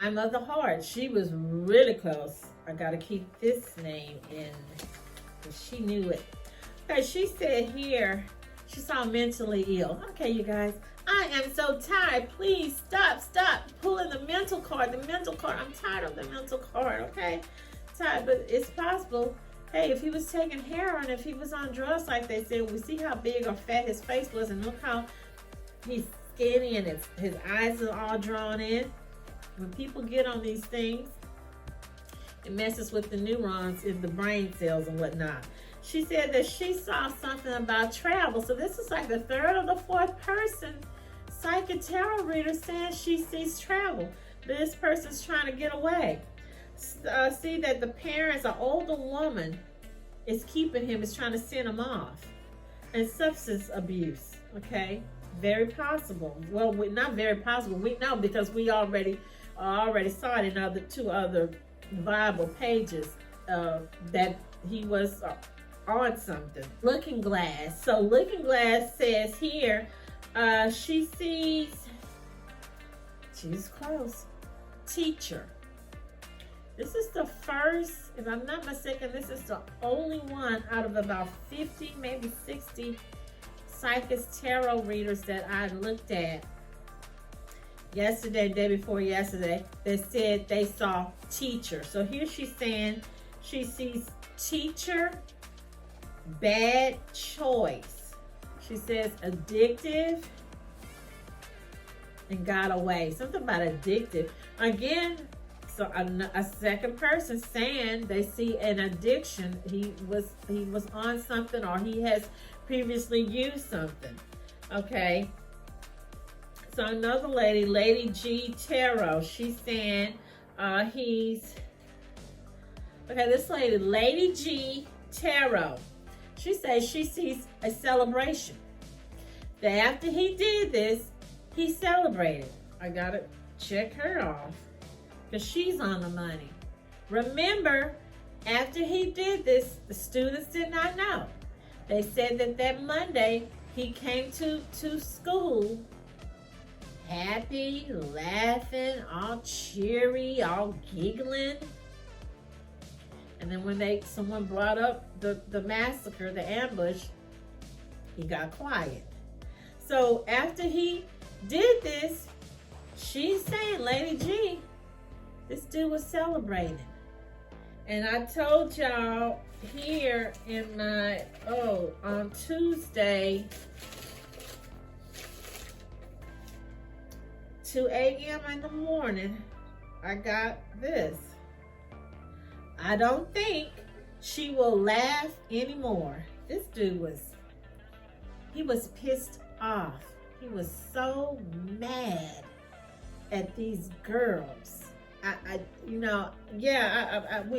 I'm of the heart. She was really close. I gotta keep this name in because she knew it. Okay, she said here, she saw mentally ill. Okay, you guys, I am so tired. Please stop pulling the mental card. The mental card. I'm tired of the mental card. Okay, tired, but it's possible. Hey, if he was taking heroin, if he was on drugs like they said, we see how big or fat his face was, and look how he's skinny and his eyes are all drawn in. When people get on these things, it messes with the neurons in the brain cells and whatnot. She said that she saw something about travel. So this is like the third or the fourth person psychic tarot reader saying she sees travel. This person's trying to get away. See that the parents, an older woman, is keeping him, is trying to send him off. And substance abuse, okay? Very possible. Well, not very possible. We know because we already saw it in two other Bible pages that he was on something. Looking Glass. So Looking Glass says here, she sees, she's close, teacher. This is the first, if I'm not mistaken, this is the only one out of about 50, maybe 60 psychic tarot readers that I looked at yesterday, day before yesterday, that said they saw teacher. So here she's saying she sees teacher, bad choice. She says addictive and got away. Something about addictive. Again, so a second person saying they see an addiction. He was on something, or he has previously used something. Okay. So another lady, Lady G Tarot, she's saying this lady, Lady G Tarot, she says she sees a celebration. That after he did this, he celebrated. I gotta check her off because she's on the money. Remember, after he did this, the students did not know. They said that Monday he came to school happy, laughing, all cheery, all giggling. And then when someone brought up the massacre, the ambush, he got quiet. So after he did this, she's saying, Lady G, this dude was celebrating. And I told y'all here in my, on Tuesday, 2 a.m. in the morning, I got this. I don't think she will laugh anymore. This dude he was pissed off. He was so mad at these girls. We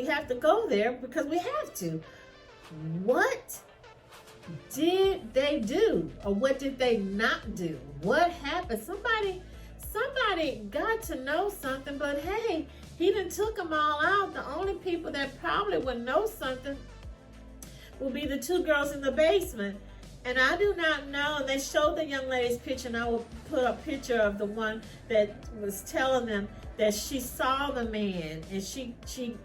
have to go there because we have to. What did they do? Or what did they not do? What happened? Somebody got to know something, but hey, he done took them all out. The only people that probably would know something will be the two girls in the basement. And I do not know. And they showed the young lady's picture, and I will put a picture of the one that was telling them that she saw the man and she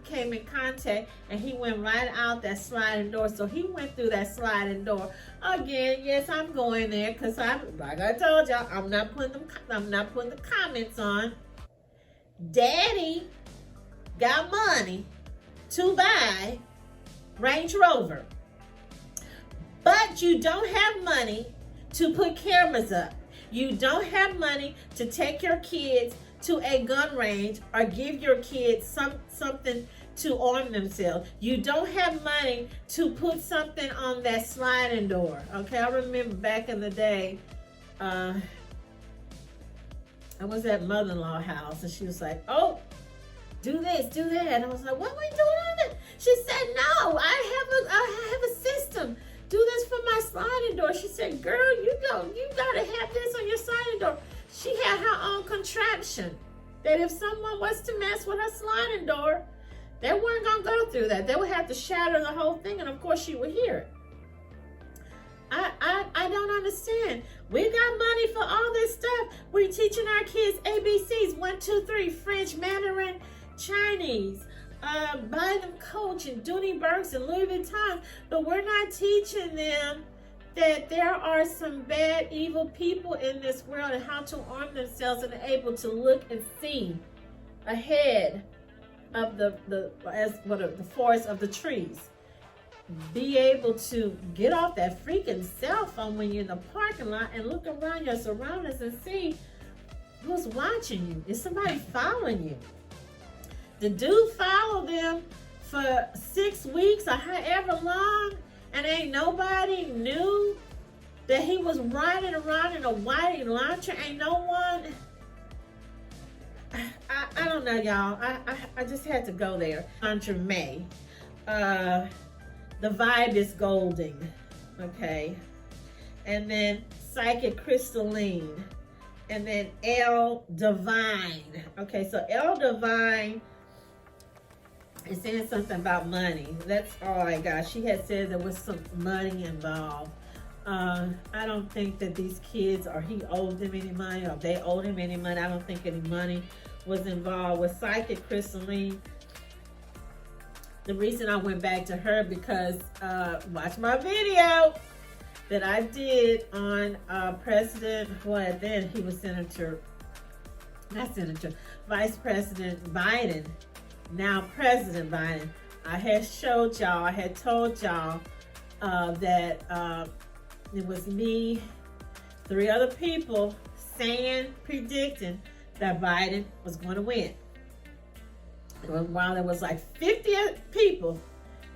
came in contact, and he went right out that sliding door. So he went through that sliding door again. Yes, I'm going there because like I told y'all, I'm not putting the comments on. Daddy got money to buy Range Rover, but you don't have money to put cameras up. You don't have money to take your kids to a gun range or give your kids something to arm themselves. You don't have money to put something on that sliding door. Okay, I remember back in the day, I was at mother-in-law house, and she was like, "Oh, do this, do that." And I was like, "What are we doing on it?" She said, "No, I have a system. Do this for my sliding door." She said, "Girl, you gotta have this on your sliding door." She had her own contraption that if someone was to mess with her sliding door, they weren't gonna go through that. They would have to shatter the whole thing, and of course she would hear it. I don't understand. We got money for all this stuff. We're teaching our kids ABCs, 1, 2, 3, French, Mandarin, Chinese, buying them Coach and Dooney Burks and Louis Vuitton, but we're not teaching them that there are some bad, evil people in this world and how to arm themselves and able to look and see ahead of the forest of the trees. Be able to get off that freaking cell phone when you're in the parking lot and look around your surroundings and see who's watching you. Is somebody following you? The dude followed them for 6 weeks or however long, and ain't nobody knew that he was riding around in a white Elantra. Ain't no one. I don't know, y'all. I just had to go there. Elantra May. The vibe is golden, okay? And then Psychic Crystalline. And then L Divine. Okay, so L Divine is saying something about money. That's all I got. She had said there was some money involved. I don't think that these kids, or he owed them any money, or they owed him any money. I don't think any money was involved with Psychic Crystalline. The reason I went back to her because watch my video that I did on President, what then he was Vice President Biden, now President Biden. I had showed y'all, I had told y'all that it was me, 3 other people predicting that Biden was going to win. While there was like 50 people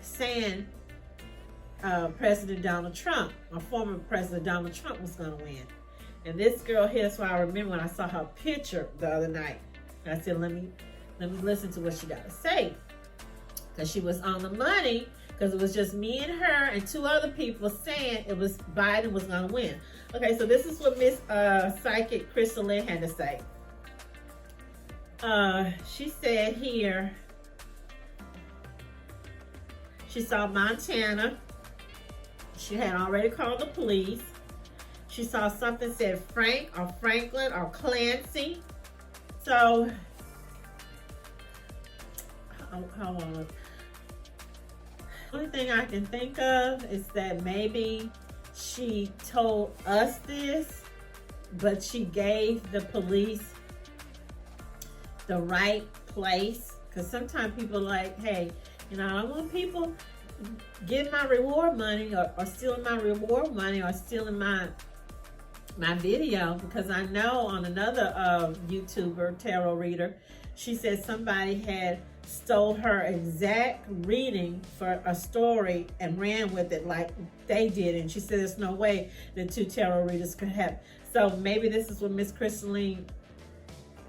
saying President Donald Trump, or former President Donald Trump, was going to win. And this girl here, so I remember when I saw her picture the other night, I said, let me listen to what she got to say. Because she was on the money, because it was just me and her and 2 other people saying it was Biden was going to win. Okay, so this is what Miss Psychic Crystalline had to say. She said here, she saw Montana. She had already called the police. She saw something said Frank or Franklin or Clancy. So, hold on. The only thing I can think of is that maybe she told us this, but she gave the police the right place, because sometimes people are like, hey, you know, I don't want people getting my reward money or stealing my reward money or stealing my video, because I know on another YouTuber tarot reader, she said somebody had stole her exact reading for a story and ran with it like they did, and she said there's no way the 2 tarot readers could have. So maybe this is what Miss Crystalline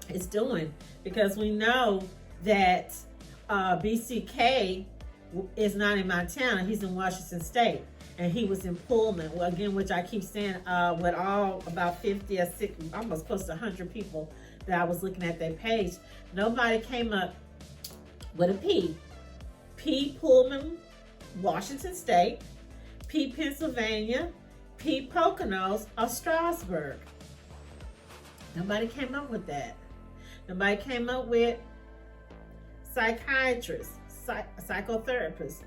is doing, because we know that BCK is not in Montana, he's in Washington State, and he was in Pullman. Well, again, which I keep saying, with all about 50 or 60, almost close to 100 people that I was looking at their page, nobody came up with a P. P Pullman, Washington State, P Pennsylvania, P Poconos, or Strasburg. Nobody came up with that. Nobody came up with psychiatrists, psychotherapists,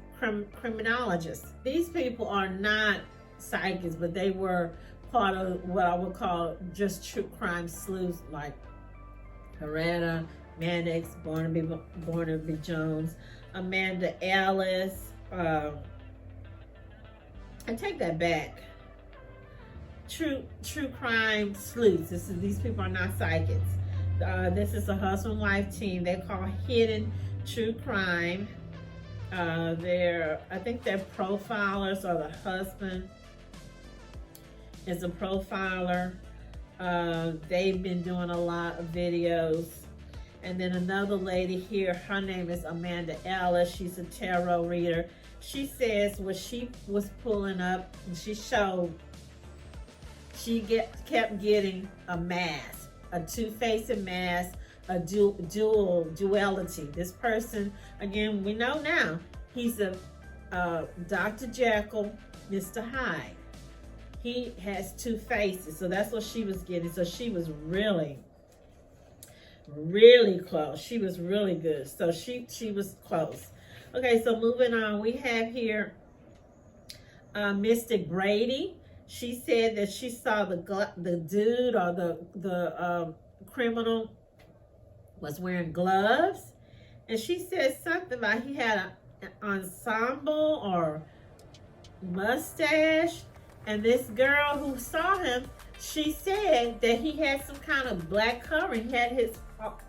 criminologists. These people are not psychics, but they were part of what I would call just true crime sleuths, like Herrera, Mannix, Barnaby Jones, Amanda Ellis. I take that back. True crime sleuths. These people are not psychics. This is a husband-wife team. They call Hidden True Crime. I think they're profilers, or the husband is a profiler. They've been doing a lot of videos. And then another lady here, her name is Amanda Ellis. She's a tarot reader. She says what she was pulling up, and she showed, she kept getting a mask, a two-faced mask, a duality. This person, again, we know now, he's a Dr. Jekyll, Mr. Hyde. he has two faces. So that's what she was getting. So she was really, really close. She was really good. So she was close. Okay, so moving on, we have here Mystic Brady. She said that she saw the dude or the criminal was wearing gloves, and she said something about he had an ensemble or mustache, and this girl who saw him, she said that he had some kind of black covering. He had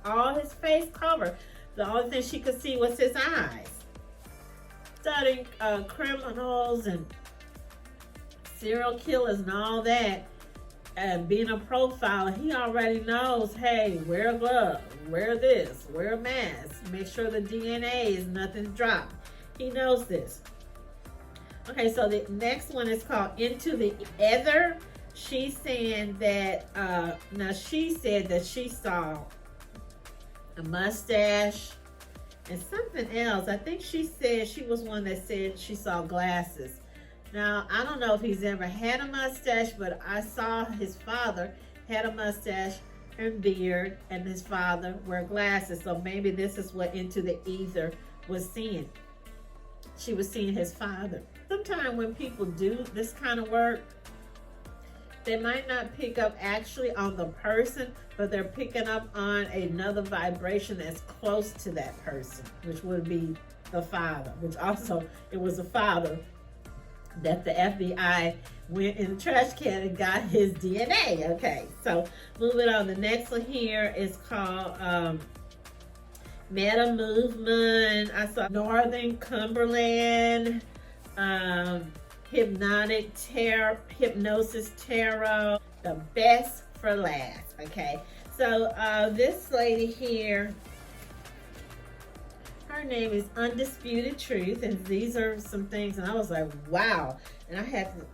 all his face covered. The only thing she could see was his eyes. Studying criminals and serial killers and all that, and being a profiler, he already knows, hey, wear a glove, wear this, wear a mask, make sure the DNA is nothing dropped. He knows this. Okay, so the next one is called Into the Ether. She's saying that, now she said that she saw a mustache and something else. I think she said, she was one that said she saw glasses. Now, I don't know if he's ever had a mustache, but I saw his father had a mustache and beard, and his father wear glasses. So maybe this is what Into the Ether was seeing. She was seeing his father. Sometimes when people do this kind of work, they might not pick up actually on the person, but they're picking up on another vibration that's close to that person, which would be the father, which also, it was the father that the FBI went in the trash can and got his DNA. Okay, so moving on. The next one here is called Meta Movement. I saw Northern Cumberland, Hypnosis Tarot, the best for last. Okay, so this lady here, her name is Undisputed Truth, and these are some things, and I was like, wow. And I had to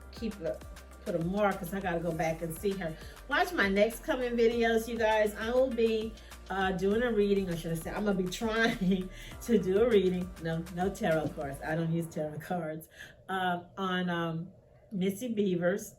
put a mark because I got to go back and see her. Watch my next coming videos, you guys. I will be doing a reading, or should I say, I'm going to be trying to do a reading. No tarot cards. I don't use tarot cards. On Missy Beavers.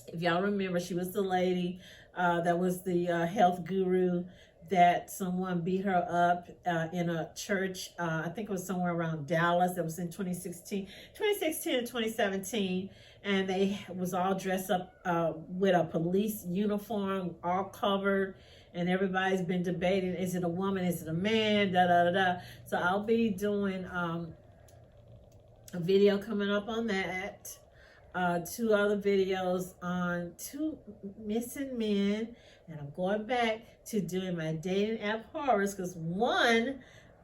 If y'all remember, she was the lady that was the health guru that someone beat her up in a church. I think it was somewhere around Dallas. That was in 2016 and 2017. And they was all dressed up with a police uniform, all covered. And everybody's been debating, is it a woman, is it a man, da-da-da-da. So I'll be doing a video coming up on that. 2 other videos on 2 missing men. And I'm going back to doing my dating app horrors, because one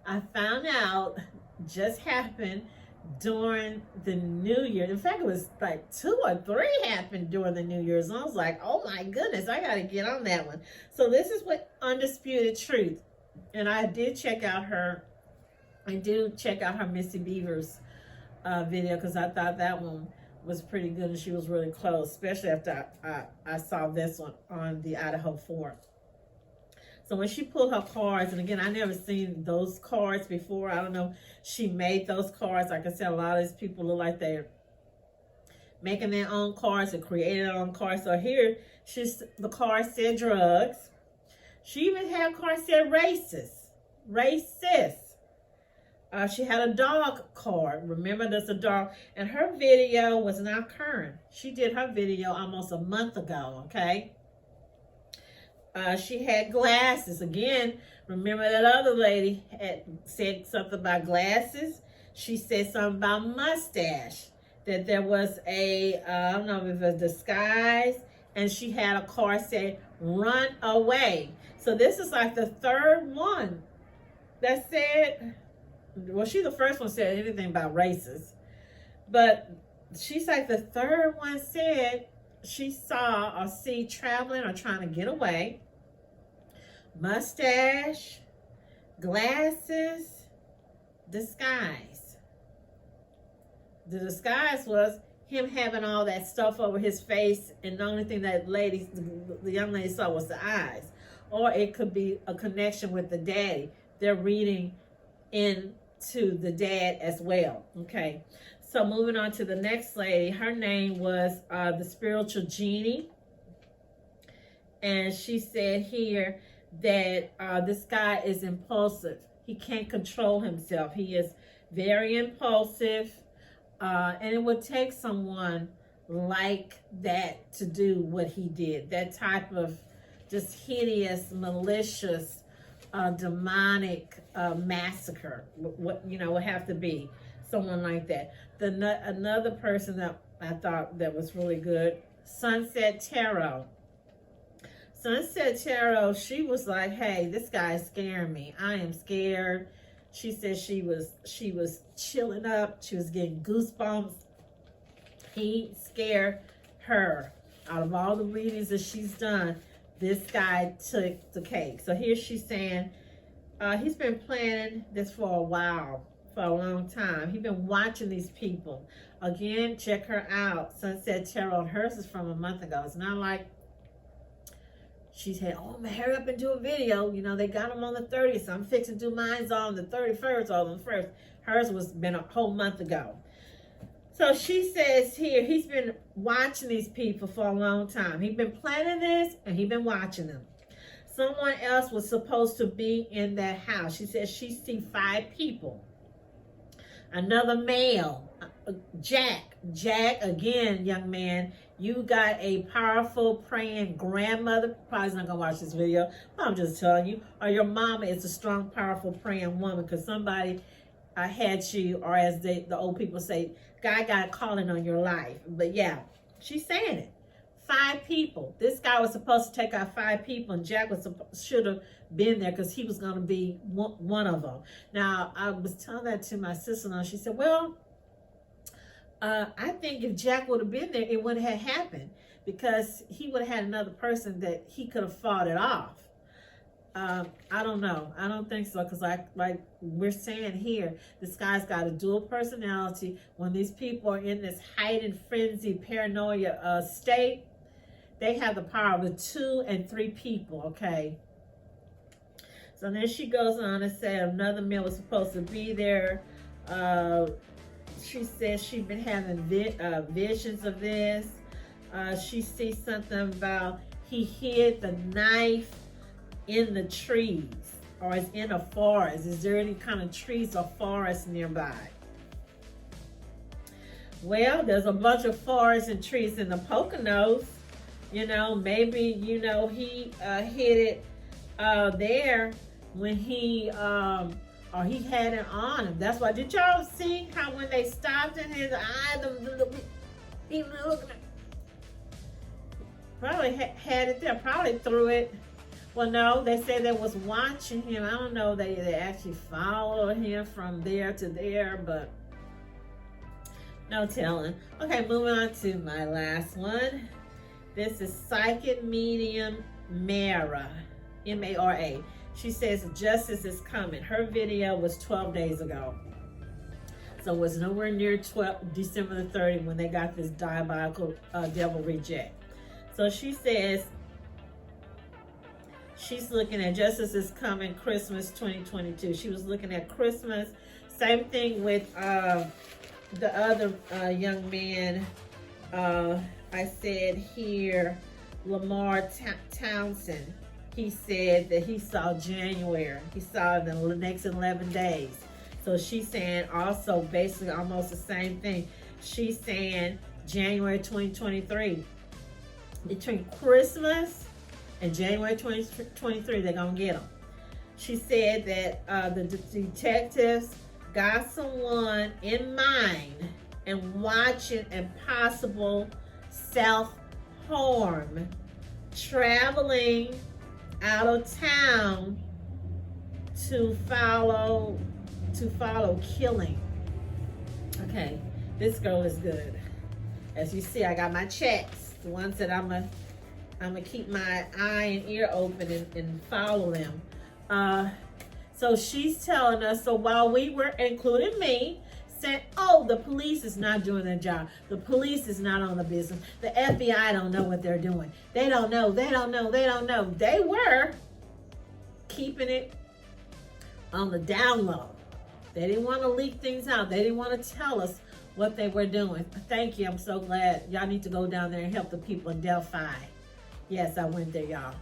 I found out just happened during the New Year. In fact, it was like 2 or 3 happened during the New Year's. And I was like, oh my goodness, I got to get on that one. So this is what Undisputed Truth. And I did check out her, Missy Beavers video, because I thought that one was pretty good, and she was really close, especially after I saw this one on the Idaho4. So when she pulled her cards, and again, I never seen those cards before. I don't know, she made those cards. Like I said, a lot of these people look like they're making their own cards or creating their own cards. So here, the card said drugs. She even had a card said racist. She had a dog card. Remember, there's a dog. And her video was now current. She did her video almost a month ago, okay? She had glasses. Again, remember that other lady had said something about glasses? She said something about mustache. That there was I don't know if it was a disguise. And she had a card said, run away. So this is like the 3rd one that said... Well, she the first one said anything about races, but she's like the 3rd one said she saw or see traveling or trying to get away, mustache, glasses, disguise. The disguise was him having all that stuff over his face, and the only thing that the young lady saw was the eyes. Or it could be a connection with the daddy. They're reading into the dad as well. Okay, So moving on to the next lady, her name was the Spiritual Genie. And she said here that this guy is impulsive. He can't control himself. He is very impulsive. And it would take someone like that to do what he did. That type of just hideous, malicious, demonic massacre. What, you know, would have to be someone like that. Another person that I thought that was really good, Sunset Tarot. Sunset Tarot, she was like, hey, this guy is scaring me. I am scared. She said she was chilling up. She was getting goosebumps. He scared her. Out of all the readings that she's done, this guy took the cake. So here she's saying, he's been planning this for a while, for a long time. He's been watching these people. Again, check her out. Sunset Tarot. Hers is from a month ago. It's not like she said, oh, I'm going to hurry up and do a video. You know, they got them on the 30th, so I'm fixing to do mine on the 31st or on the 1st. Hers was been a whole month ago. So she says here, he's been watching these people for a long time. He's been planning this, and he's been watching them. Someone else was supposed to be in that house. She says she see 5 people. Another male, Jack, again, young man, you got a powerful praying grandmother. Probably not gonna watch this video, but I'm just telling you. Or your mama is a strong, powerful praying woman, because somebody had you, or as the old people say, God got a calling on your life. But yeah, she's saying it. 5 people. This guy was supposed to take out 5 people, and Jack should have been there, because he was going to be one of them. Now, I was telling that to my sister-in-law. She said, well, I think if Jack would have been there, it wouldn't have happened, because he would have had another person that he could have fought it off. I don't know. I don't think so, because like we're saying here, this guy's got a dual personality. When these people are in this heightened frenzy, paranoia state, they have the power of 2 and 3 people, okay? So then she goes on and said another male was supposed to be there. She says she's been having visions of this. She sees something about he hid the knife in the trees, or is in a forest. Is there any kind of trees or forest nearby? Well, there's a bunch of forests and trees in the Poconos. You know, maybe, you know, he hid it there when he or he had it on him. That's why. Did y'all see how when they stopped in his eye, he was looking at, probably had it there, probably threw it. Well, no, they said they was watching him. I don't know, they actually followed him from there to there, but no telling. Okay, moving on to my last one. This is Psychic Medium Mara, M-A-R-A. She says justice is coming. Her video was 12 days ago. So it was nowhere near December the 30th when they got this diabolical devil reject. So she says she's looking at justice is coming, Christmas 2022. She was looking at Christmas. Same thing with the other young man. I said here, Lamar Townsend. He said that he saw January. He saw the next 11 days. So she's saying also basically almost the same thing. She's saying January 2023. Between Christmas and January 2023, they're going to get them. She said that the detectives got someone in mind and watching impossible self-harm, traveling out of town to follow killing. Okay, this girl is good. As you see, I got my checks, the ones that I'm gonna keep my eye and ear open and follow them. So she's telling us, so while we were, including me, saying, oh, the police is not doing their job. The police is not on the business. The FBI don't know what they're doing. They don't know. They were keeping it on the down low. They didn't want to leak things out. They didn't want to tell us what they were doing. Thank you. I'm so glad. Y'all need to go down there and help the people in Delphi. Yes, I went there, y'all,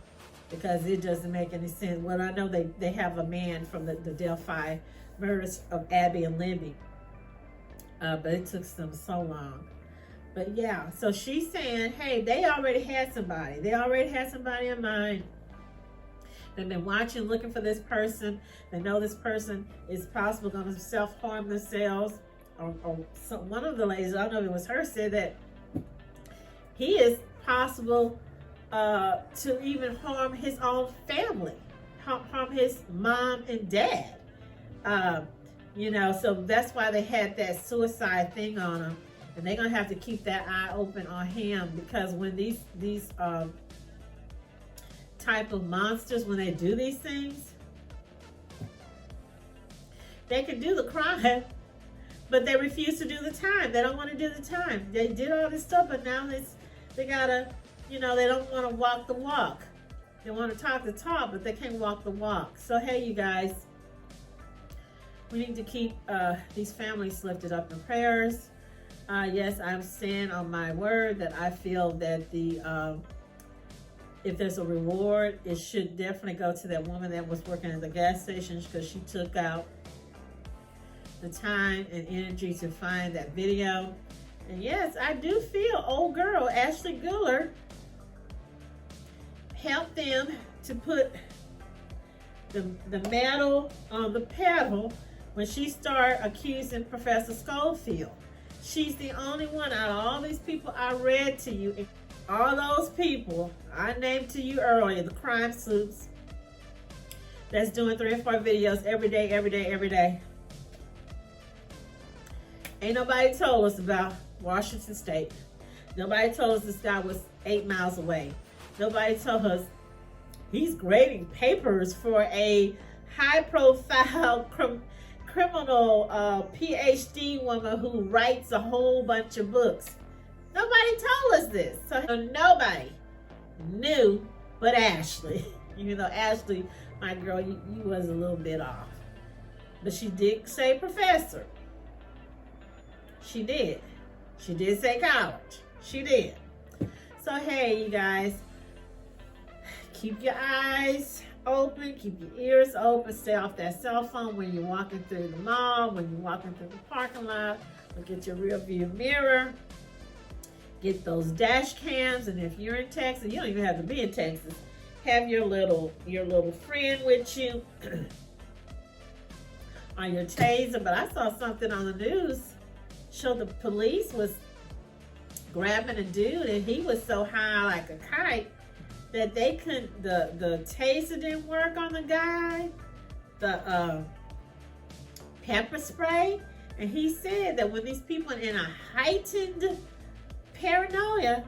because it doesn't make any sense. Well, I know they have a man from the Delphi murders of Abby and Libby, but it took them so long. But yeah, so she's saying, hey, they already had somebody. They already had somebody in mind. They've been watching, looking for this person. They know this person is possibly going to self-harm themselves. Or one of the ladies, I don't know if it was her, said that he is possible to even harm his own family, harm his mom and dad. You know, so that's why they had that suicide thing on him. And they're going to have to keep that eye open on him, because when these type of monsters, when they do these things, they can do the crime, but they refuse to do the time. They don't want to do the time. They did all this stuff, but now they gotta, you know, they don't want to walk the walk. They want to talk the talk, but they can't walk the walk. So hey, you guys, we need to keep these families lifted up in prayers. Yes, I'm saying on my word that I feel that if there's a reward, it should definitely go to that woman that was working at the gas station, because she took out the time and energy to find that video. And yes, I do feel old girl Ashley Guillard helped them to put the metal on the pedal when she started accusing Professor Schofield. She's the only one out of all these people I read to you, all those people I named to you earlier, the crime sleuths that's doing 3 or 4 videos every day, every day, every day. Ain't nobody told us about Washington State. Nobody told us this guy was 8 miles away. Nobody told us he's grading papers for a high-profile criminal PhD woman who writes a whole bunch of books. Nobody told us this. So nobody knew but Ashley. Even though Ashley, my girl, you was a little bit off. But she did say professor. She did. She did say college. She did. So hey, you guys, keep your eyes open, keep your ears open, stay off that cell phone when you're walking through the mall, when you're walking through the parking lot. Look at your rear view mirror. Get those dash cams, and if you're in Texas, you don't even have to be in Texas. Have your little friend with you on your taser. But I saw something on the news show the police was grabbing a dude, and he was so high like a kite that they couldn't, the taser didn't work on the guy, the pepper spray. And he said that when these people are in a heightened paranoia,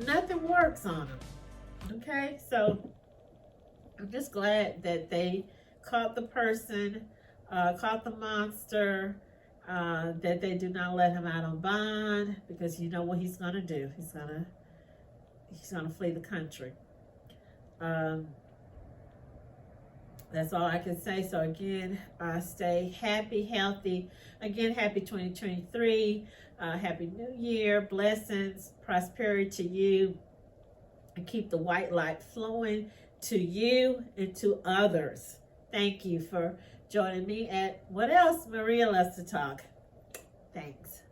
nothing works on them. Okay, so I'm just glad that they caught the person, caught the monster, that they do not let him out on bond, because you know what he's gonna do. He's gonna flee the country. That's all I can say. So again, stay happy, healthy. Again, happy 2023. Happy New Year. Blessings, prosperity to you. And keep the white light flowing to you and to others. Thank you for joining me at What Else Maria Loves to Talk. Thanks.